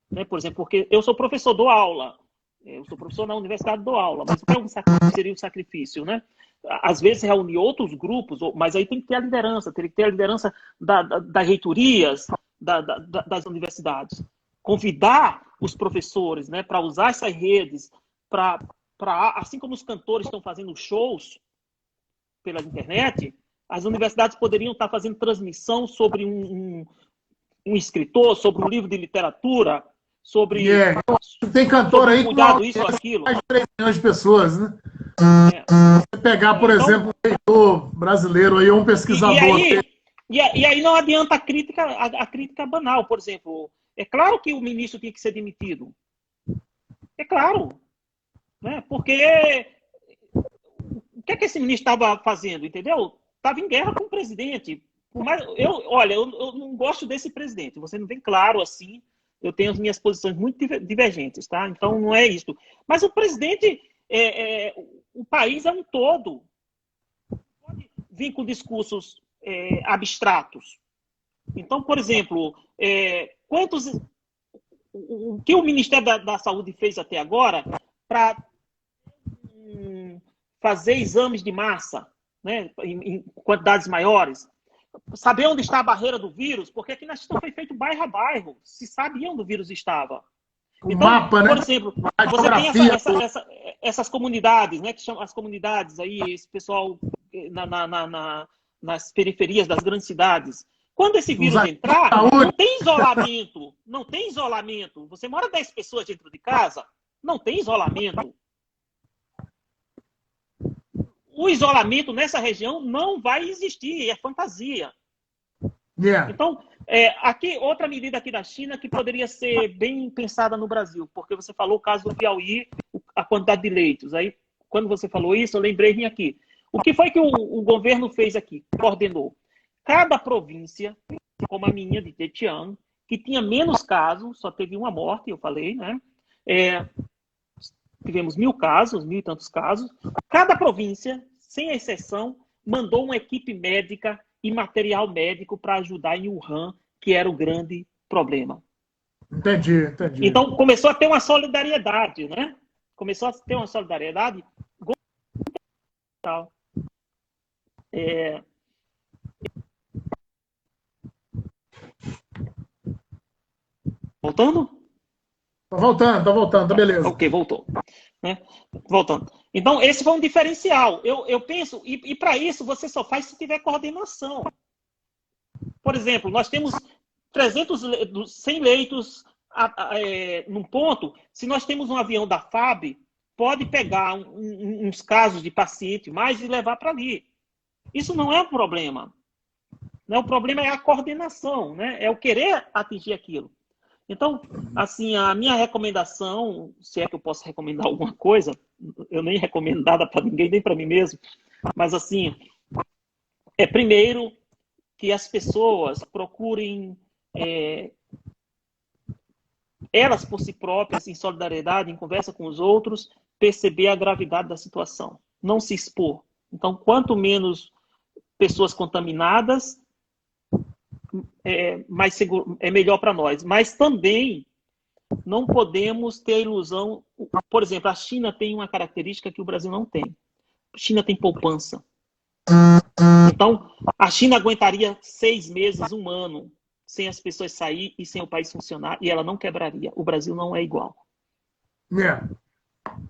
Né? Por exemplo, porque eu sou professor, dou aula. Eu sou professor na universidade, dou aula. Mas o que seria um sacrifício? Né? às vezes reunir outros grupos, mas aí tem que ter a liderança, tem que ter a liderança das reitorias, das universidades. Convidar os professores, né, para usar essas redes, assim como os cantores estão fazendo shows pela internet, as universidades poderiam estar fazendo transmissão sobre um escritor, sobre um livro de literatura, sobre... Tem cantor aí com isso ou aquilo. Mais de 3 milhões de pessoas, né? Você pegar, por exemplo, um leitor brasileiro aí, um pesquisador... E aí não adianta a crítica banal. Por exemplo, é claro que o ministro tinha que ser demitido. É claro. Né? Porque o que é que esse ministro estava fazendo, entendeu? Estava em guerra com o presidente. Olha, eu não gosto desse presidente. Você não vem claro assim. Eu tenho as minhas posições muito divergentes, tá? Então não é isso. Mas o presidente, o país é um todo. Pode vir com discursos abstratos. Então, por exemplo, o que o Ministério da Saúde fez até agora para fazer exames de massa, né, em quantidades maiores, saber onde está a barreira do vírus, porque aqui na China foi feito bairro a bairro, se sabia onde o vírus estava. Então, mapa, né? Por exemplo, você tem essas comunidades, né, que chamam as comunidades aí, esse pessoal nas periferias das grandes cidades. Quando esse vírus entrar, não tem isolamento. Você mora 10 pessoas dentro de casa, não tem isolamento. O isolamento nessa região não vai existir, é fantasia. Então, aqui, outra medida aqui da China que poderia ser bem pensada no Brasil, porque você falou o caso do Piauí, a quantidade de leitos. Aí, quando você falou isso, eu lembrei vim aqui. O que foi que o governo fez aqui? Coordenou. Cada província, como a minha de Zhejiang, que tinha menos casos, só teve uma morte, eu falei, né? Tivemos 1.000 casos, 1.000 e tantos casos. Cada província, sem exceção, mandou uma equipe médica e material médico para ajudar em Wuhan, que era o grande problema. Entendi. Então, começou a ter uma solidariedade, né? Começou a ter uma solidariedade global. Voltando? Tá voltando, tá beleza. Ok, voltou. Né? Voltando. Então, esse foi um diferencial. Eu penso, e para isso você só faz se tiver coordenação. Por exemplo, nós temos 100 leitos num ponto. Se nós temos um avião da FAB, pode pegar uns casos de paciente mais e levar para ali. Isso não é um problema. Né? O problema é a coordenação, né? É o querer atingir aquilo. Então, assim, a minha recomendação, se é que eu posso recomendar alguma coisa, eu nem recomendo nada para ninguém, nem para mim mesmo, mas assim, primeiro que as pessoas procurem elas por si próprias, em solidariedade, em conversa com os outros, perceber a gravidade da situação, não se expor. Então, quanto menos pessoas contaminadas, mais seguro, é melhor para nós. Mas também não podemos ter a ilusão... Por exemplo, a China tem uma característica que o Brasil não tem. A China tem poupança. Então, a China aguentaria 6 meses, 1 ano, sem as pessoas sair e sem o país funcionar, e ela não quebraria. O Brasil não é igual.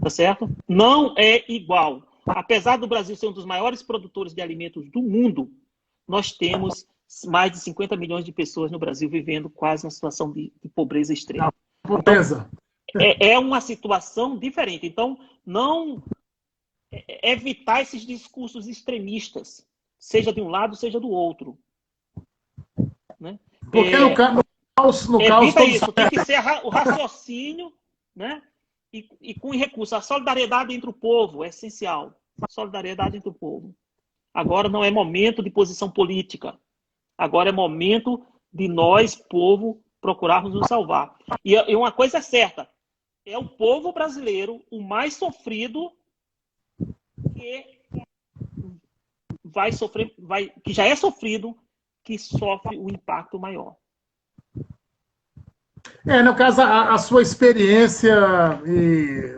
Tá certo? Não é igual. Apesar do Brasil ser um dos maiores produtores de alimentos do mundo, nós temos mais de 50 milhões de pessoas no Brasil vivendo quase na situação de pobreza extrema. Pobreza. Então, é uma situação diferente. Então, não evitar esses discursos extremistas, seja de um lado, seja do outro. Né? Porque no caos evita isso, tem que ser o raciocínio, né? E com recurso. A solidariedade entre o povo é essencial. A solidariedade entre o povo. Agora não é momento de posição política. Agora é momento de nós, povo, procurarmos nos salvar. E uma coisa é certa, é o povo brasileiro o mais sofrido que vai sofrer, que já é sofrido, que sofre o impacto maior. No caso, a sua experiência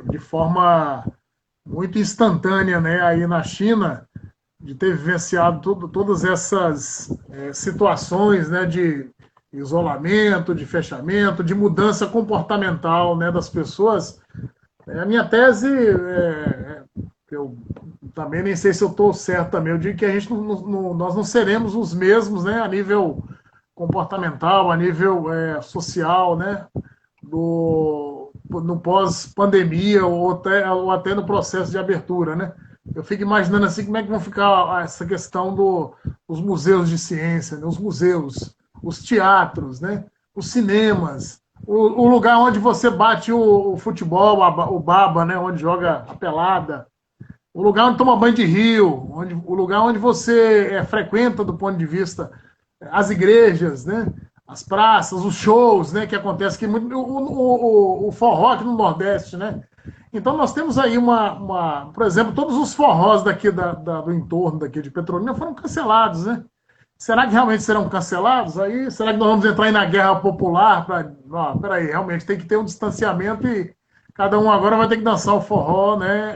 de forma muito instantânea, né, aí na China, de ter vivenciado todas essas situações, né, de isolamento, de fechamento, de mudança comportamental, né, das pessoas. A minha tese, eu também nem sei se eu estou certo também, eu digo que a gente nós não seremos os mesmos, né, a nível comportamental, a nível social, né, no pós-pandemia ou até no processo de abertura, né? Eu fico imaginando assim como é que vão ficar essa questão dos museus de ciência, né? Os museus, os teatros, né? Os cinemas, o lugar onde você bate o futebol, o baba, né? Onde joga a pelada, o lugar onde toma banho de rio, o lugar onde você frequenta do ponto de vista as igrejas, né? As praças, os shows, né? Que acontece aqui muito, o forró aqui no Nordeste, né? Então nós temos aí por exemplo, todos os forrós daqui do entorno daqui de Petrolina foram cancelados, né? Será que realmente serão cancelados? Aí, será que nós vamos entrar aí na guerra popular? Peraí, realmente tem que ter um distanciamento e cada um agora vai ter que dançar o forró, né?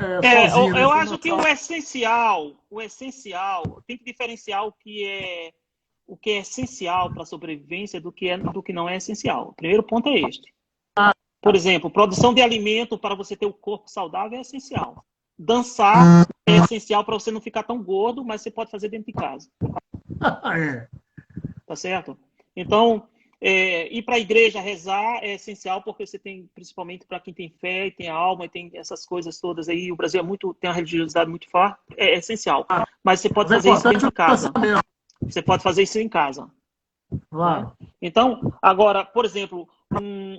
Sozinho. Eu né? acho que o essencial, tem que diferenciar o que é essencial para a sobrevivência do que não é essencial. O primeiro ponto é este. Por exemplo, produção de alimento para você ter o corpo saudável é essencial. Dançar é essencial para você não ficar tão gordo, mas você pode fazer dentro de casa. Tá certo? Então, ir para a igreja rezar é essencial porque você tem, principalmente para quem tem fé e tem alma e tem essas coisas todas aí, o Brasil tem uma religiosidade muito forte, é essencial. Mas você pode fazer isso dentro de casa. Você pode fazer isso em casa. Claro. Né? Então, agora, por exemplo,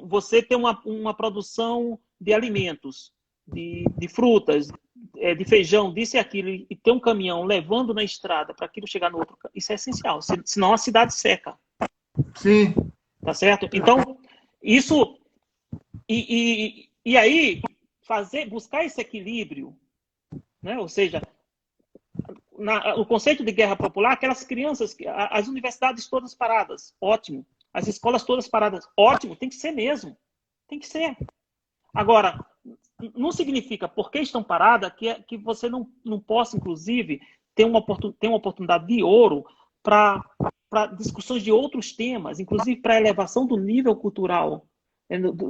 você tem uma produção de alimentos, de frutas, de feijão, disso e aquilo, e ter um caminhão levando na estrada para aquilo chegar no outro, isso é essencial, senão a cidade seca. Sim. Tá certo? Então, isso... E aí, buscar esse equilíbrio, né? Ou seja, o conceito de guerra popular, aquelas crianças, as universidades todas paradas, ótimo. As escolas todas paradas, ótimo, tem que ser mesmo. Tem que ser. Agora, não significa, porque estão paradas, que você não possa, inclusive, ter uma oportunidade de ouro para discussões de outros temas, inclusive para elevação do nível cultural.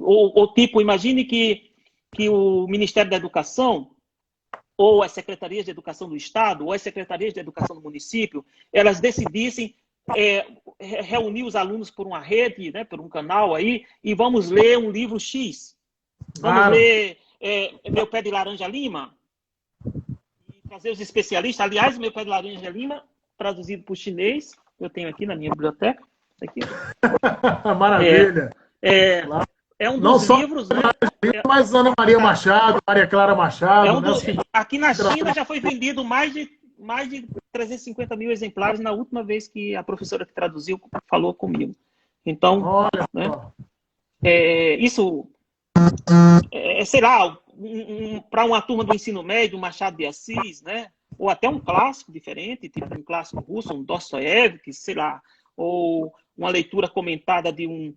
Ou tipo, imagine que o Ministério da Educação, ou as secretarias de educação do Estado, ou as secretarias de educação do município, elas decidissem reunir os alunos por uma rede, né, por um canal aí, e vamos ler um livro X. Vamos ler Meu Pé de Laranja Lima, e trazer os especialistas. Aliás, Meu Pé de Laranja Lima, traduzido para o chinês, eu tenho aqui na minha biblioteca. Aqui. Maravilha. É um dos livros, né? Mas Ana Maria Machado, Maria Clara Machado. Aqui na China já foi vendido mais de 350 mil exemplares na última vez que a professora que traduziu falou comigo. Então, olha, né? Isso, sei lá, para uma turma do ensino médio, Machado de Assis, né? Ou até um clássico diferente, tipo um clássico russo, um Dostoiévski, sei lá, ou uma leitura comentada de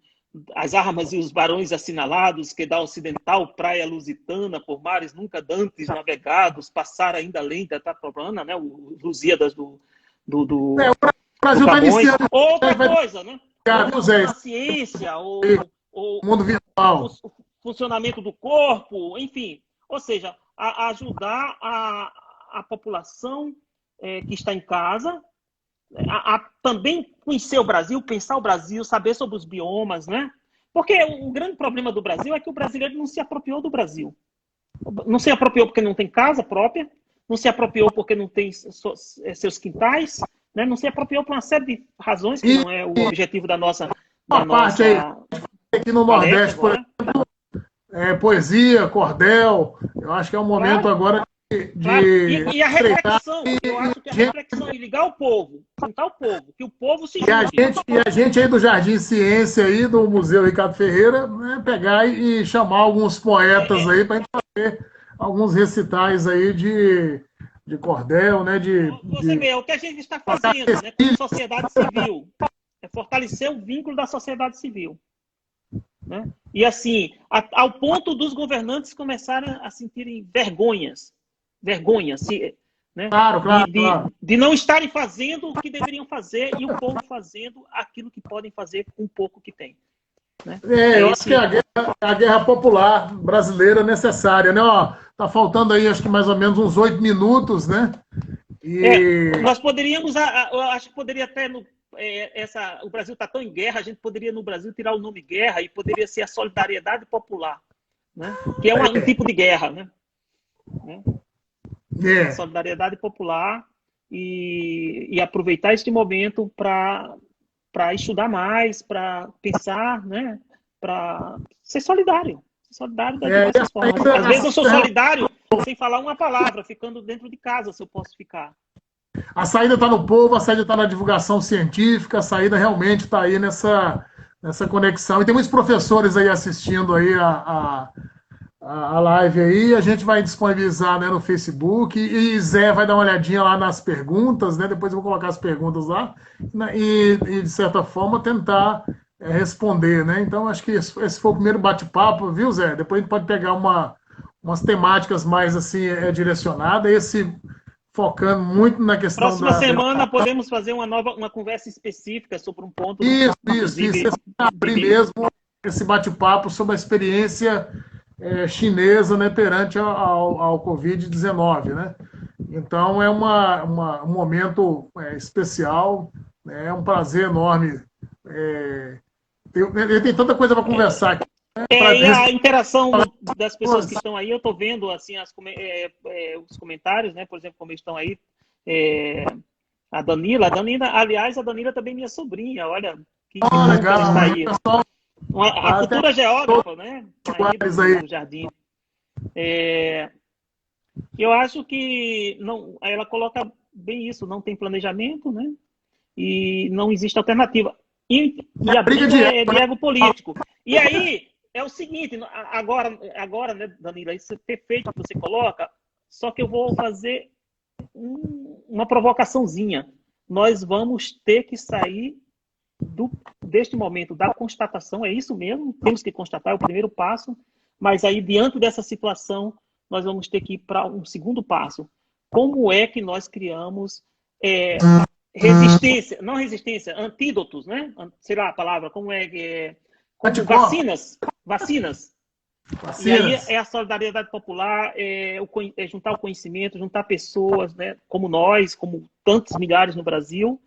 As Armas e os Barões Assinalados, que da ocidental praia lusitana, por mares nunca dantes navegados, passar ainda além da Taprobana, né? O Lusíadas do Brasil está iniciando. Outra coisa, né? A ciência, ou mundo virtual. O funcionamento do corpo, enfim. Ou seja, ajudar a população que está em casa a também conhecer o Brasil, pensar o Brasil, saber sobre os biomas, né? Porque o grande problema do Brasil é que o brasileiro não se apropriou do Brasil. Não se apropriou porque não tem casa própria, não se apropriou porque não tem seus quintais, né? Não se apropriou por uma série de razões que não é o objetivo da nossa... parte aí, aqui no Nordeste, por exemplo, poesia, cordel, eu acho que é o momento agora e a reflexão, eu acho que a reflexão e ligar o povo, juntar o povo, que o povo se junte. E a gente aí do Jardim Ciência, aí, do Museu Ricardo Ferreira, né, pegar e chamar alguns poetas aí para a gente fazer alguns recitais aí de cordel, né? Você vê, o que a gente está fazendo, né, com a sociedade civil, é fortalecer o vínculo da sociedade civil. Né? E assim, ao ponto dos governantes começarem a sentirem vergonhas vergonha, né? Claro, claro, de não estarem fazendo o que deveriam fazer e o povo fazendo aquilo que podem fazer com o pouco que tem. Né? Eu acho que é a guerra popular brasileira necessária, né? Ó, tá faltando aí, acho que mais ou menos uns 8 minutos, né? Nós poderíamos, eu acho que poderia até, o Brasil está tão em guerra, a gente poderia no Brasil tirar o nome guerra e poderia ser a solidariedade popular, né? Que é um tipo de guerra, né? A solidariedade popular e aproveitar este momento para estudar mais, para pensar, né? Para ser solidário. Solidário das diversas formas. Às vezes eu sou solidário sem falar uma palavra, ficando dentro de casa, se eu posso ficar. A saída está no povo, a saída está na divulgação científica, a saída realmente está aí nessa conexão. E tem muitos professores aí assistindo aí a live aí, a gente vai disponibilizar, né, no Facebook, e Zé vai dar uma olhadinha lá nas perguntas, né, depois eu vou colocar as perguntas lá, e de certa forma tentar responder, né, então acho que esse foi o primeiro bate-papo, viu, Zé? Depois a gente pode pegar umas temáticas mais assim direcionadas, esse focando muito na questão Próxima semana podemos fazer uma conversa específica sobre um ponto. Isso. Abrir mesmo esse bate-papo sobre a experiência chinesa, né, perante ao Covid-19, né? Então é um momento especial, né? É um prazer enorme. Tem tanta coisa para conversar aqui. E a interação das pessoas que estão aí, eu estou vendo assim, os comentários, né? Por exemplo, como estão aí. A Danila, aliás, a Danila também é minha sobrinha, olha. Legal, está aí. A futura geógrafa, né? Aí do Jardim. Eu acho que ela coloca bem isso, não tem planejamento, né? E não existe alternativa. E a briga de ego político. E aí, é o seguinte, agora, né, Danila, isso é perfeito que você coloca, só que eu vou fazer uma provocaçãozinha. Nós vamos ter que sair deste momento da constatação, é isso mesmo, temos que constatar, é o primeiro passo, mas aí, diante dessa situação, nós vamos ter que ir para um segundo passo. Como é que nós criamos resistência, não resistência, antídotos, né? Sei lá a palavra, como vacinas. E aí é a solidariedade popular, é juntar o conhecimento, juntar pessoas, né, como nós, como tantos milhares no Brasil,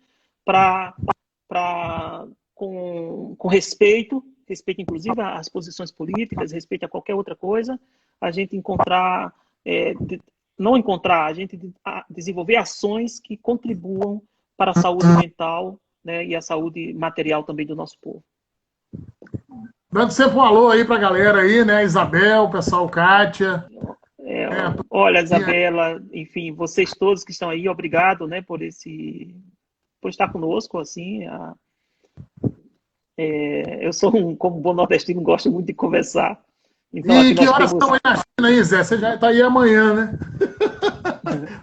com respeito inclusive às posições políticas, respeito a qualquer outra coisa, a gente a gente desenvolver ações que contribuam para a saúde mental, né, e a saúde material também do nosso povo. Dando sempre um alô aí para a galera aí, né? Isabel, pessoal, Kátia. Olha, Isabela, enfim, vocês todos que estão aí, obrigado, né, por estar conosco, assim. Eu sou como bom nordestino, gosto muito de conversar. Então, e que horas estão aí na China aí, Zé? Você já está aí amanhã, né?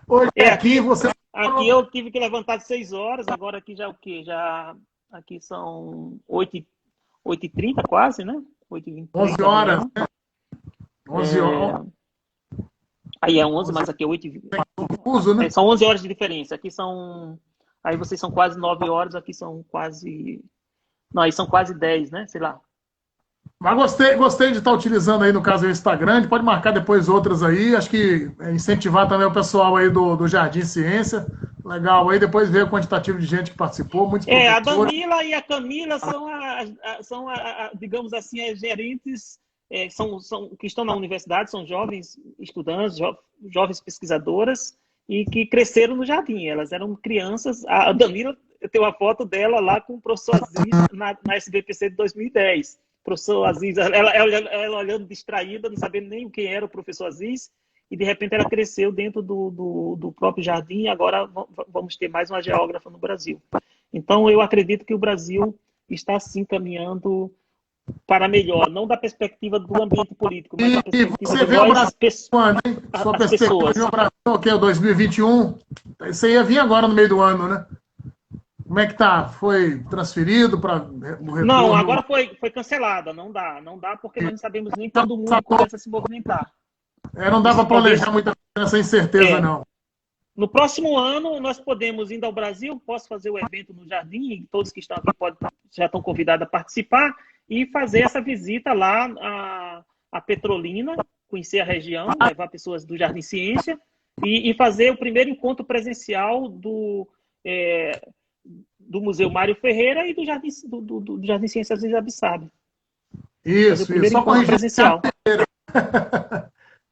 Hoje aqui você... Aqui eu tive que levantar às 6 horas, agora aqui já é o quê? Aqui são 8h30 quase, né? 8h20. 11 horas, né? 11 horas. Aí é 11, mas aqui é 8h20. Né? São 11 horas de diferença. Aqui são... Aí vocês são quase 9 horas, aqui são quase... Não, aí são quase 10, né? Sei lá. Mas gostei de estar utilizando aí, no caso, o Instagram. A gente pode marcar depois outras aí. Acho que incentivar também o pessoal aí do Jardim Ciência. Legal aí, depois ver o quantitativo de gente que participou. Muitos a Danila e a Camila são digamos assim, as gerentes que estão na universidade, são jovens estudantes, jovens pesquisadoras e que cresceram no Jardim. Elas eram crianças. A Danila, eu tenho uma foto dela lá com o professor Aziz na SBPC de 2010. Professor Aziz, ela olhando distraída, não sabendo nem quem era o professor Aziz, e de repente ela cresceu dentro do próprio Jardim, e agora vamos ter mais uma geógrafa no Brasil. Então eu acredito que o Brasil está sim caminhando para melhor, não da perspectiva do ambiente político, mas da perspectiva de nós, Sua perspectiva de Brasil, que é o 2021, isso aí ia vir agora no meio do ano, né? Como é que tá? Foi transferido para o retorno? Não, agora foi cancelada. Não dá porque nós não sabemos nem quando o mundo começa a se movimentar. Não dá para planejar muita coisa nessa incerteza, não. No próximo ano, nós podemos ir ao Brasil, posso fazer o evento no Jardim, e todos que estão aqui já estão convidados a participar, e fazer essa visita lá a Petrolina, conhecer a região, levar pessoas do Jardim Ciência, e fazer o primeiro encontro presencial do Museu Mário Ferreira e do Jardim Ciências de Abissado. Isso. Só com presencial.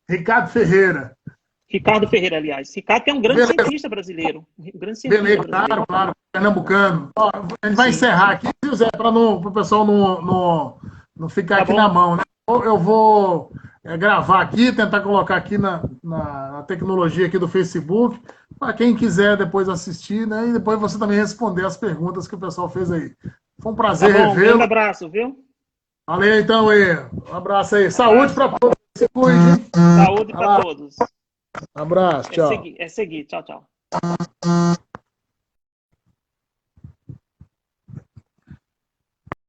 Ricardo Ferreira. Ricardo Ferreira, aliás. Ricardo é um grande cientista brasileiro. Beleza, claro, pernambucano. A gente vai encerrar aqui, José, para o pessoal não ficar aqui na mão, né? Eu vou gravar aqui, tentar colocar aqui na tecnologia aqui do Facebook, para quem quiser depois assistir, né? E depois você também responder as perguntas que o pessoal fez aí. Foi um prazer revê-lo. Um grande abraço, viu? Valeu, então, aí. Um abraço aí. Saúde para todos. Se cuide. Saúde para todos. Abraço, tchau. É seguir. Tchau, tchau.